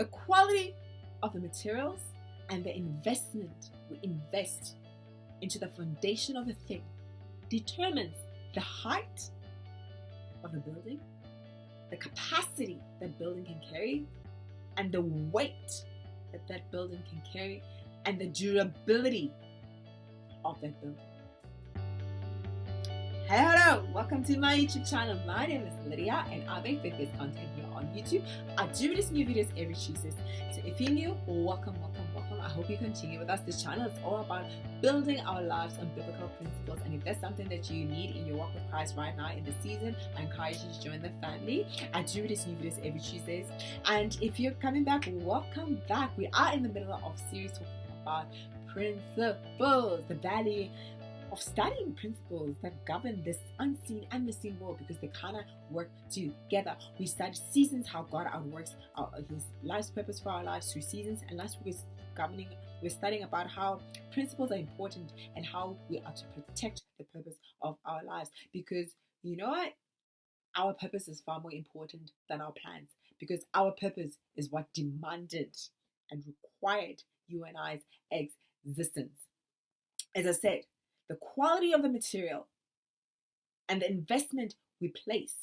The quality of the materials and the investment we invest into the foundation of a thing determines the height of the building, the capacity that building can carry, and the weight that that building can carry, and the durability of that building. Hello, welcome to my YouTube channel. My name is Lydia and I make faith-based content here on YouTube. I do release new videos every Tuesday. So if you're new, welcome. I hope you continue with us. This channel is all about building our lives on biblical principles. And if there's something that you need in your walk with Christ right now in the season, I encourage you to join the family. I do release new videos every Tuesdays. And if you're coming back, welcome back. We are in the middle of a series talking about principles, the value of studying principles that govern this unseen and the seen world, because they kind of work together. We studied seasons, how God outworks His life's purpose for our lives through seasons, and last week we're studying about how principles are important and how we are to protect the purpose of our lives. Because you know what? Our purpose is far more important than our plans, because our purpose is what demanded and required you and I's existence. As I said, the quality of the material and the investment we place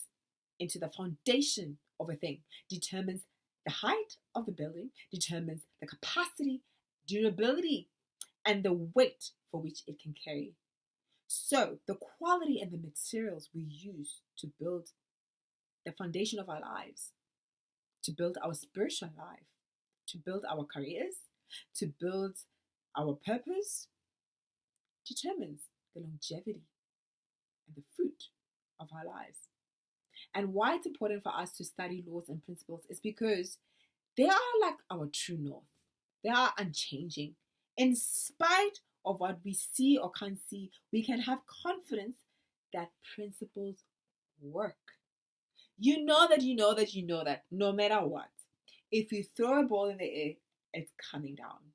into the foundation of a thing determines the height of the building, determines the capacity, durability, and the weight for which it can carry. So the quality and the materials we use to build the foundation of our lives, to build our spiritual life, to build our careers, to build our purpose, determines the longevity and the fruit of our lives. And why it's important for us to study laws and principles is because they are like our true north. They are unchanging. In spite of what we see or can't see, we can have confidence that principles work. You know that no matter what, if you throw a ball in the air, it's coming down.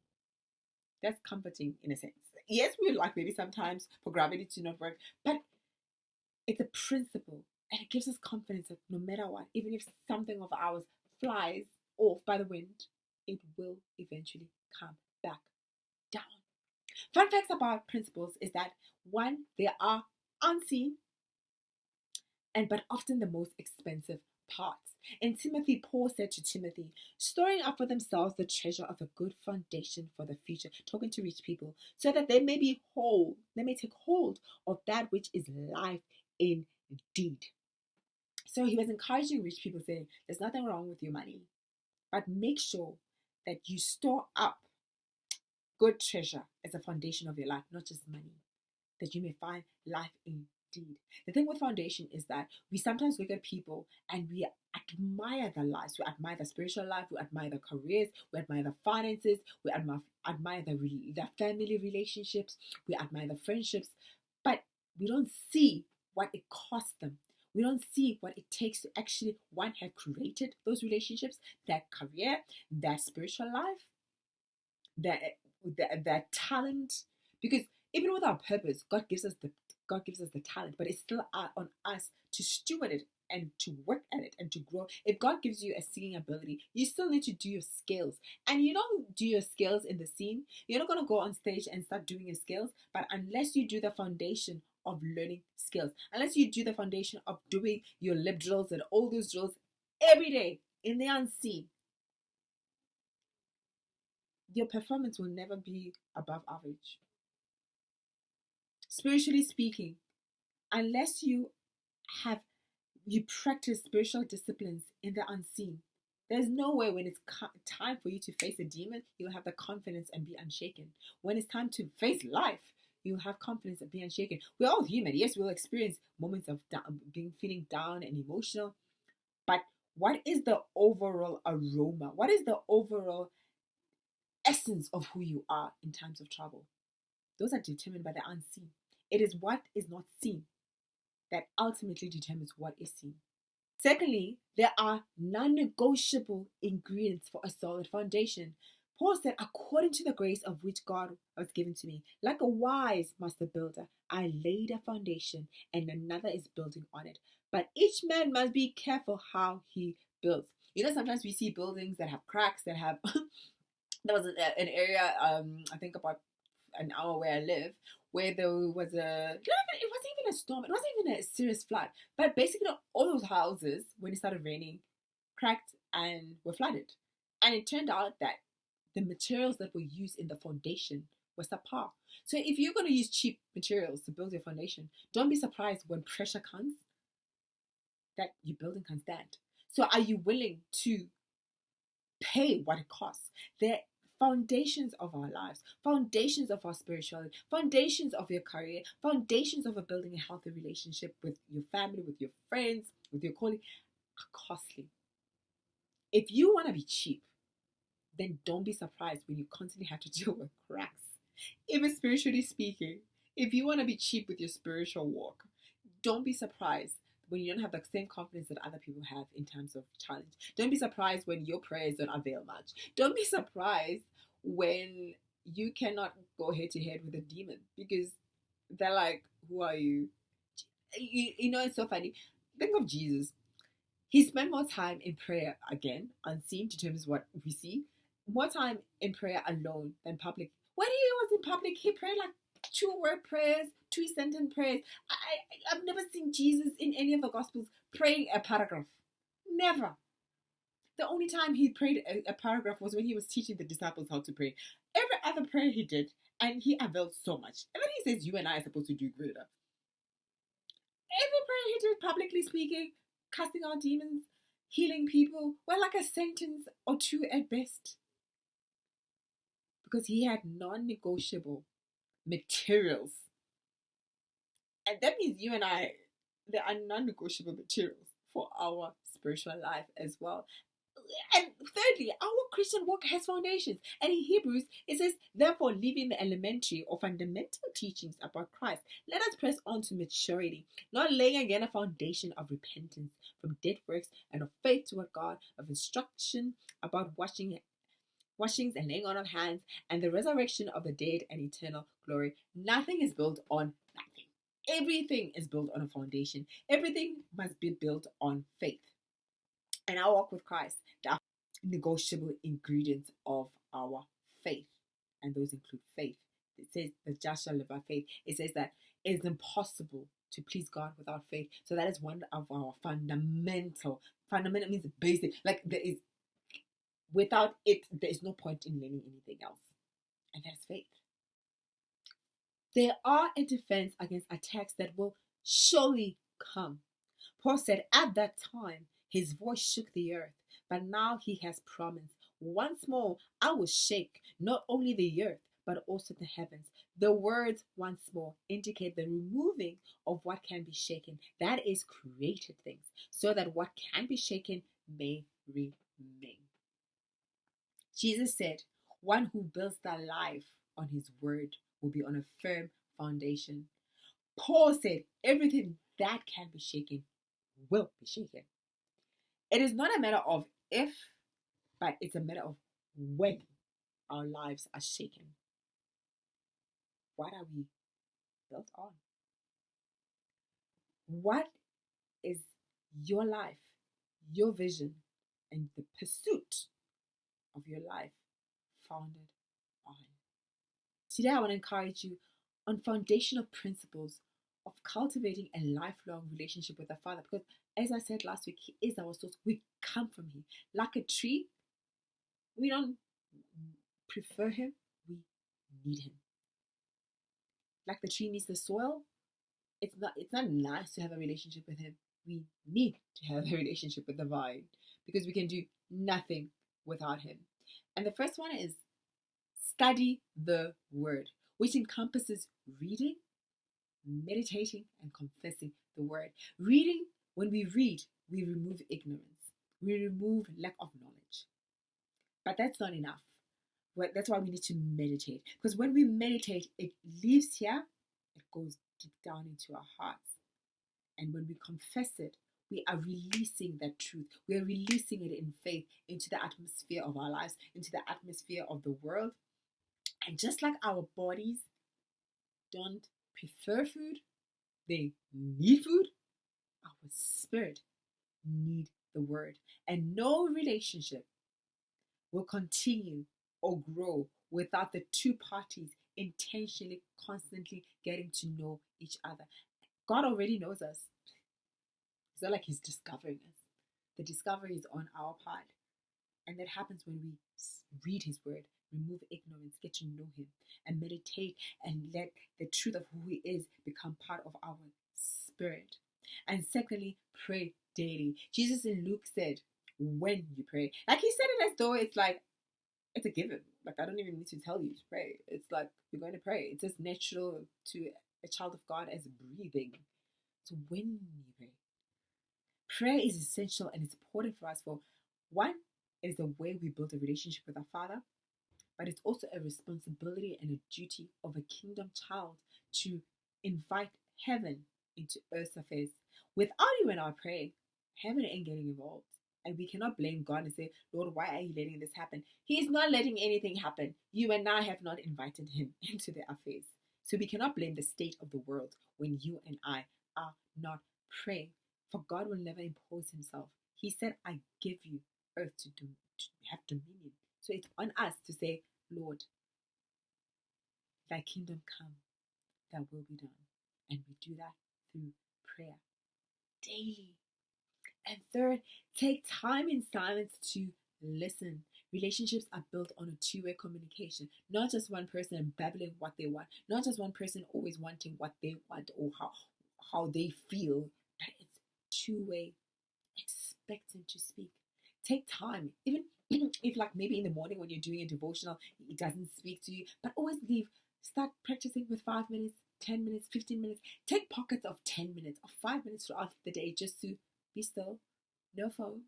That's comforting in a sense. Yes, we would like maybe sometimes for gravity to not work, but it's a principle, and it gives us confidence that no matter what, even if something of ours flies off by the wind, it will eventually come back down. Fun facts about principles is that, one, they are unseen but often the most expensive parts. In Timothy, Paul said to Timothy, storing up for themselves the treasure of a good foundation for the future, talking to rich people, so that they may take hold of that which is life indeed. So he was encouraging rich people, saying, there's nothing wrong with your money, but make sure that you store up good treasure as a foundation of your life, not just money, that you may find life indeed. The thing with foundation is that we sometimes look at people and we admire their lives. We admire the spiritual life, we admire the careers, we admire the finances, we admire the family relationships, we admire the friendships, but we don't see what it costs them. We don't see what it takes to actually, one, have created those relationships, that career, that spiritual life, that talent. Because even with our purpose, God gives us the talent, but it's still on us to steward it and to work at it and to grow. If God gives you a singing ability, you still need to do your skills. And you don't do your skills in the scene. You're not going to go on stage and start doing your skills, but unless you do the foundation of learning skills, unless you do the foundation of doing your lip drills and all those drills every day in the unseen, your performance will never be above average. Spiritually speaking, unless you practice spiritual disciplines in the unseen, there's no way when it's time for you to face a demon, you'll have the confidence and be unshaken. When it's time to face life, you'll have confidence and be unshaken. We're all human. Yes, we'll experience moments of feeling down and emotional. But what is the overall aroma? What is the overall essence of who you are in times of trouble? Those are determined by the unseen. It is what is not seen that ultimately determines what is seen. Secondly, there are non-negotiable ingredients for a solid foundation. Paul said, according to the grace of which God has given to me, like a wise master builder, I laid a foundation and another is building on it. But each man must be careful how he builds. You know, sometimes we see buildings that have cracks, that have there was an area, I think about an hour where I live, where there was it wasn't even a storm, it wasn't even a serious flood, but basically all those houses, when it started raining, cracked and were flooded. And it turned out that the materials that were used in the foundation were subpar. So if you're going to use cheap materials to build your foundation, don't be surprised when pressure comes that your building can stand. So are you willing to pay what it costs? The foundations of our lives, foundations of our spirituality, foundations of your career, foundations of a building a healthy relationship with your family, with your friends, with your colleagues are costly. If you want to be cheap, then don't be surprised when you constantly have to deal with cracks. Even spiritually speaking, if you want to be cheap with your spiritual walk, don't be surprised when you don't have the same confidence that other people have in terms of challenge. Don't be surprised when your prayers don't avail much. Don't be surprised when you cannot go head to head with a demon, because they're like, who are you? You know, it's so funny. Think of Jesus. He spent more time in prayer, again, unseen, determines what we see, more time in prayer alone than public. When he was in public, he prayed like 2 word prayers, 2 sentence prayers. I've never seen Jesus in any of the Gospels praying a paragraph. Never. The only time he prayed a paragraph was when he was teaching the disciples how to pray. Every other prayer he did, and he availed so much. And then he says, you and I are supposed to do greater. Every prayer he did, publicly speaking, casting out demons, healing people, were like a sentence or 2 at best. Because he had non-negotiable materials. And that means you and I, there are non-negotiable materials for our spiritual life as well. And thirdly, our Christian walk has foundations. And in Hebrews, it says, therefore, leaving the elementary or fundamental teachings about Christ, let us press on to maturity, not laying again a foundation of repentance from dead works and of faith toward God, of instruction about washings and laying on of hands, and the resurrection of the dead and eternal glory. Nothing is built on nothing. Everything is built on a foundation. Everything must be built on faith. And our walk with Christ, the negotiable ingredients of our faith, and those include faith. It says the just shall live by faith. It says that it is impossible to please God without faith. So that is one of our fundamental means basic. Like there is, without it, there is no point in learning anything else. And that's faith. There are a defense against attacks that will surely come. Paul said, at that time, his voice shook the earth, but now he has promised, once more I will shake not only the earth, but also the heavens. The words once more indicate the removing of what can be shaken, that is, created things, so that what can be shaken may remain. Jesus said, one who builds their life on his word will be on a firm foundation. Paul said, everything that can be shaken will be shaken. It is not a matter of if, but it's a matter of when our lives are shaken. What are we built on? What is your life, your vision, and the pursuit of your life founded on? Today, I want to encourage you on foundational principles of cultivating a lifelong relationship with the Father. Because, as I said last week, He is our source. We come from Him. Like a tree, we don't prefer Him, we need Him. Like the tree needs the soil, it's not nice to have a relationship with Him. We need to have a relationship with the vine, because we can do nothing without Him. And the first one is study the Word, which encompasses reading, meditating, and confessing the Word. Reading, when we read, we remove ignorance, we remove lack of knowledge. But that's not enough. That's why we need to meditate. Because when we meditate, it leaves here, it goes deep down into our hearts. And when we confess it, we are releasing that truth. We are releasing it in faith into the atmosphere of our lives, into the atmosphere of the world. And just like our bodies don't prefer food, they need food, our spirit need the word. And no relationship will continue or grow without the two parties intentionally, constantly getting to know each other. God already knows us. It's not like He's discovering us. The discovery is on our part. And that happens when we read His word, remove ignorance, get to know Him, and meditate and let the truth of who He is become part of our spirit. And secondly, pray daily. Jesus in Luke said, when you pray, like He said it as though it's like, it's a given. Like, I don't even need to tell you to pray. It's like, you're going to pray. It's as natural to a child of God as breathing. So when you pray, prayer is essential and it's important for us. For one, it is the way we build a relationship with our Father, but it's also a responsibility and a duty of a kingdom child to invite heaven into earth's affairs. Without you and our prayer, heaven ain't getting involved. And we cannot blame God and say, Lord, why are you letting this happen? He is not letting anything happen. You and I have not invited Him into their affairs. So we cannot blame the state of the world when you and I are not praying. For God will never impose Himself. He said, I give you earth to have dominion. So it's on us to say, Lord, thy kingdom come, thy will be done. And we do that through prayer daily. And third, take time in silence to listen. Relationships are built on a two-way communication, not just one person babbling what they want, not just one person always wanting what they want or how they feel, but it's two-way, expecting to speak. Take time, even if like maybe in the morning when you're doing a devotional, it doesn't speak to you, but always start practicing with 5 minutes, 10 minutes, 15 minutes. Take pockets of 10 minutes or 5 minutes throughout the day just to be still, no phone,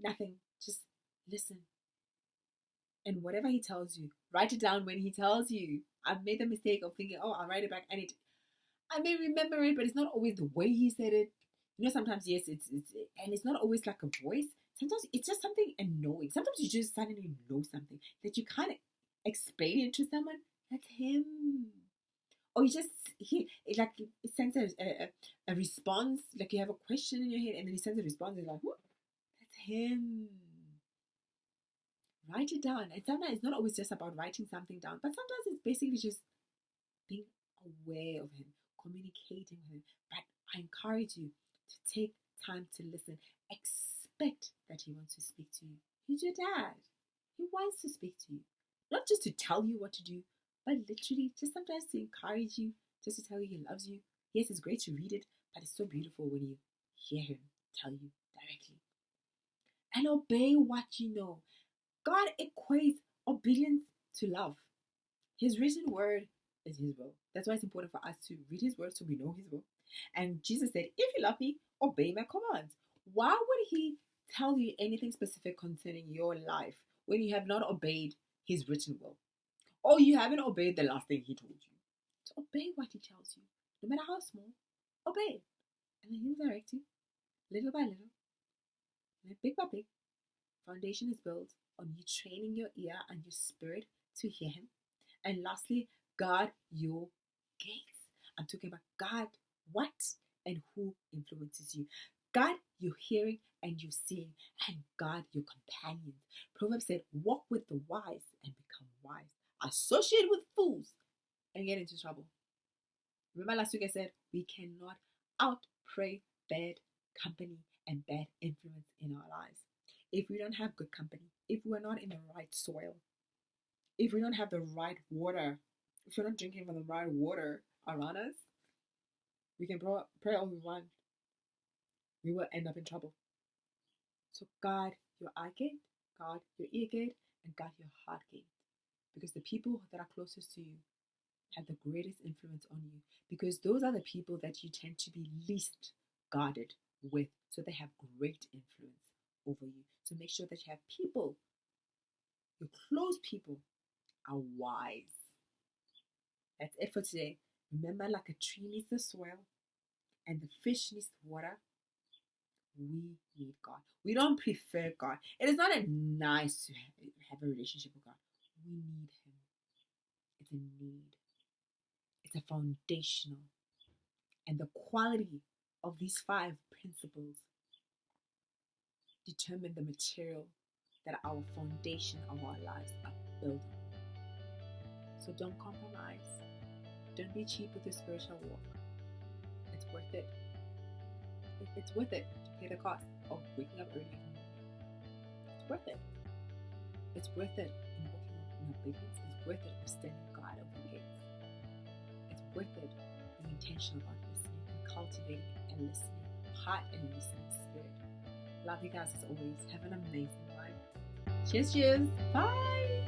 nothing, just listen. And whatever He tells you, write it down when He tells you. I've made the mistake of thinking, oh, I'll write it back, and I may remember it, but it's not always the way He said it. You know, sometimes yes, and it's not always like a voice. Sometimes it's just something annoying. Sometimes you just suddenly know something that you can't explain it to someone. That's Him. Or you just it sends a response, like you have a question in your head and then He sends a response. You're like, what? That's Him. Write it down. And sometimes it's not always just about writing something down, but sometimes it's basically just being aware of Him, communicating with Him. But I encourage you to take time to listen. Expect that He wants to speak to you. He's your dad. He wants to speak to you. Not just to tell you what to do, but literally just sometimes to encourage you, just to tell you He loves you. Yes, it's great to read it, but it's so beautiful when you hear Him tell you directly. And obey what you know. God equates obedience to love. His written word is His will. That's why it's important for us to read His word so we know His will. And Jesus said, if you love me, obey my commands. Why would He tell you anything specific concerning your life when you have not obeyed His written will? Or you haven't obeyed the last thing He told you? So obey what He tells you, no matter how small. Obey. And then He'll direct you, little by little, big by big. Foundation is built on you training your ear and your spirit to hear Him. And lastly, guard your gates. I'm talking about guard what and who influences you. Guard your hearing and your seeing, and guard your companions. Proverbs said, walk with the wise and become wise. Associate with fools and get into trouble. Remember last week I said, we cannot outpray bad company and bad influence in our lives. If we don't have good company, if we're not in the right soil, if we don't have the right water, if we're not drinking from the right water around us, we can pray all we want. We will end up in trouble. So guard your eye gate, guard your ear gate, and guard your heart gate. Because the people that are closest to you have the greatest influence on you. Because those are the people that you tend to be least guarded with. So they have great influence over you. So make sure that you have people, your close people, are wise. That's it for today. Remember, like a tree needs the soil and the fish needs the water, we need God. We don't prefer God. It is not a nice to have a relationship with God. We need Him. It's a need. It's a foundational. And the quality of these 5 principles determine the material that our foundation of our lives are built on. So don't compromise. Don't be cheap with your spiritual walk. It's worth it. It's worth it to pay the cost of waking up early. It's worth it. It's worth it in walking up in obedience. It's worth it of standing guard over the gates. It's worth it being intentional about listening and cultivating and listening heart and listening spirit. Love you guys as always. Have an amazing life. Cheers, cheers. Bye.